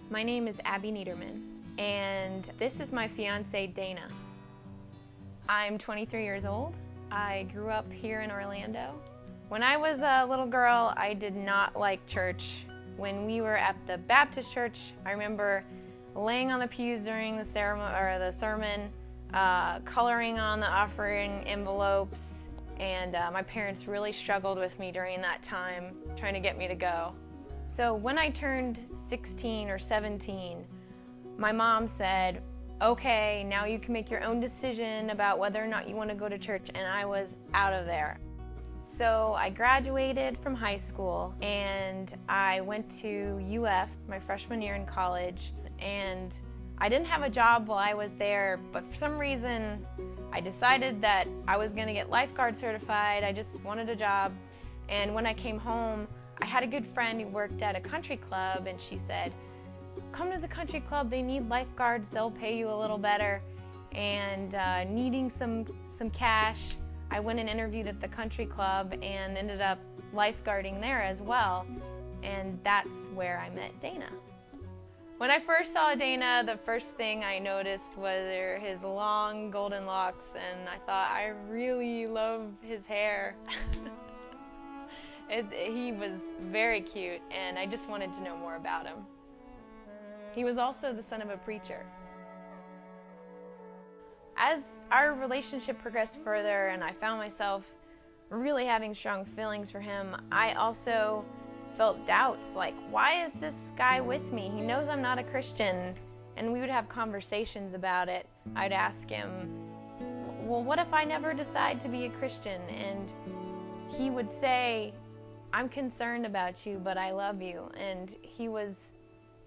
My name is Abby Niederman, and this is my fiance, Dana. I'm 23 years old. I grew up here in Orlando. When I was a little girl, I did not like church. When we were at the Baptist church, I remember laying on the pews during the ceremony or the sermon, coloring on the offering envelopes, and my parents really struggled with me during that time, trying to get me to go. So when I turned 16 or 17, my mom said, okay, now you can make your own decision about whether or not you want to go to church, and I was out of there. So I graduated from high school and I went to UF my freshman year in college, and I didn't have a job while I was there, but for some reason I decided that I was going to get lifeguard certified. I just wanted a job, and when I came home, I had a good friend who worked at a country club, and she said, come to the country club, they need lifeguards, they'll pay you a little better. And needing some cash, I went and interviewed at the country club and ended up lifeguarding there as well, and that's where I met Dana. When I first saw Dana, the first thing I noticed was his long golden locks, and I thought, I really love his hair. He was very cute, and I just wanted to know more about him. He was also the son of a preacher. As our relationship progressed further and I found myself really having strong feelings for him, I also felt doubts, like, why is this guy with me? He knows I'm not a Christian. And we would have conversations about it. I'd ask him, well, what if I never decide to be a Christian? And he would say, I'm concerned about you, but I love you. And he was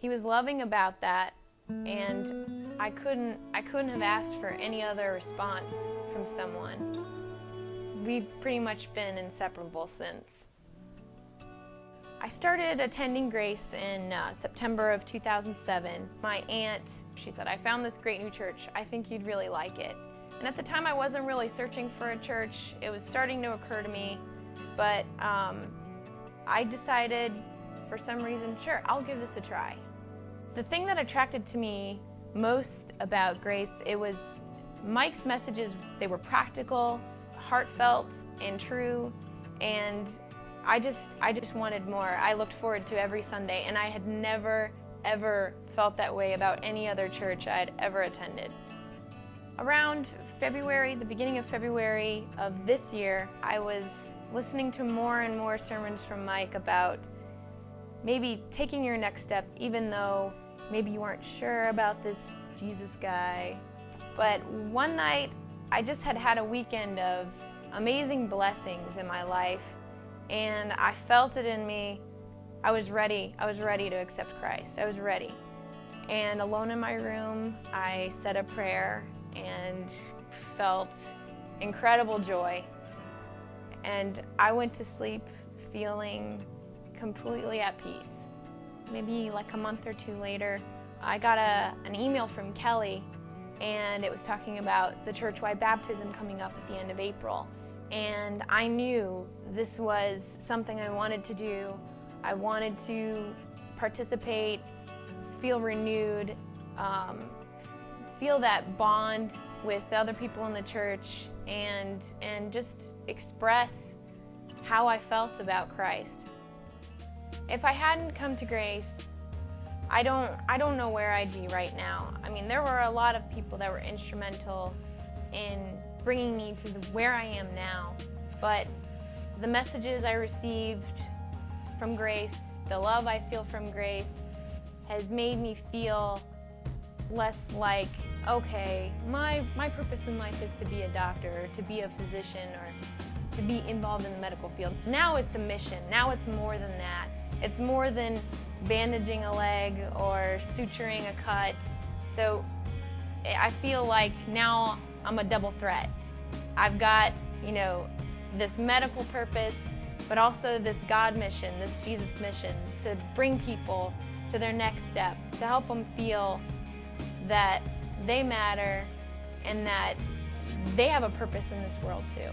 loving about that, and I couldn't have asked for any other response from someone. We've pretty much been inseparable since. I started attending Grace in September of 2007. My aunt, she said, I found this great new church. I think you'd really like it. And at the time I wasn't really searching for a church. It was starting to occur to me, but I decided for some reason, sure, I'll give this a try. The thing that attracted to me most about Grace, it was Mike's messages. They were practical, heartfelt, and true, and I just wanted more. I looked forward to every Sunday, and I had never, ever felt that way about any other church I had ever attended. Around February, the beginning of February of this year, I was listening to more and more sermons from Mike about maybe taking your next step, even though maybe you weren't sure about this Jesus guy. But one night, I just had a weekend of amazing blessings in my life, and I felt it in me. I was ready to accept Christ. I was ready. And alone in my room, I said a prayer and felt incredible joy. And I went to sleep feeling completely at peace. Maybe like a month or two later, I got an email from Kelly, and it was talking about the church-wide baptism coming up at the end of April. And I knew this was something I wanted to do. I wanted to participate, feel renewed, feel that bond with the other people in the church, and just express how I felt about Christ. If I hadn't come to Grace, I don't know where I'd be right now. I mean, there were a lot of people that were instrumental in bringing me to where I am now, but the messages I received from Grace, the love I feel from Grace, has made me feel less like, okay, my purpose in life is to be a doctor, or to be a physician, or to be involved in the medical field. Now it's a mission. Now it's more than that. It's more than bandaging a leg or suturing a cut. So I feel like now I'm a double threat. I've got, this medical purpose, but also this God mission, this Jesus mission, to bring people to their next step, to help them feel that they matter and that they have a purpose in this world too.